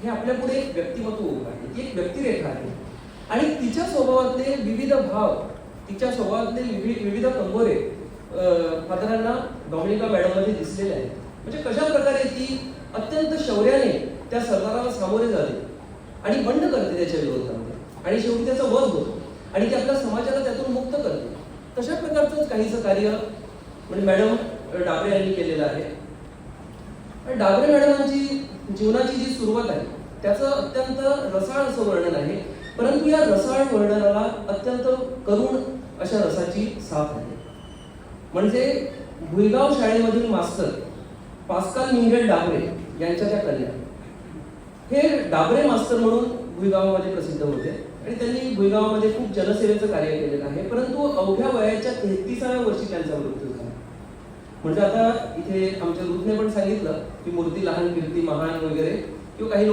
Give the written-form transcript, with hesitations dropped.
हे आपल्यापुढे एक व्यक्तिमत्व उभं आहे, ती एक व्यक्तिरेखा आहे आणि तिच्या स्वभावातले विविध भाव, तिच्या स्वभावातले विविध कंगोरे फादरांना डॉमिनिका मॅडममध्ये दिसलेले आहेत. म्हणजे कशा प्रकारे ती अत्यंत शौर्याने त्या सरदाराला सामोरे जाते आणि बंड करते त्याच्या विरोधामध्ये आणि शेवटी त्याचा वध होतो आणि ती आपल्या समाजाला त्यातून मुक्त करते. तशा प्रकारचंच काहीचं कार्य म्हणजे मॅडम डाबरे यांनी केलेलं आहे. डाबरे मॅडमांची जीवनाची जी सुरुवात आहे त्याचं अत्यंत रसाळ असं वर्णन आहे, परंतु या रसाळ वर्णनाला अत्यंत करुण अशा रसाची साथ आहे. म्हणजे भुईगाव शाळेमधील मास्तर पास्कल मिंगेल डाबरे यांच्या त्या कन्या, हे डाबरे मास्तर म्हणून भुईगावामध्ये प्रसिद्ध होते आणि त्यांनी भुईगावामध्ये खूप जनसेवेचं कार्य केलेलं आहे. परंतु अवघ्या वयाच्या 33व्या वर्षी त्यांचा मृत्यू झाला. म्हणजे आता इथे आमच्या रूथने पण सांगितलं की मूर्ती लहान कीर्ती महान वगैरे किंवा काही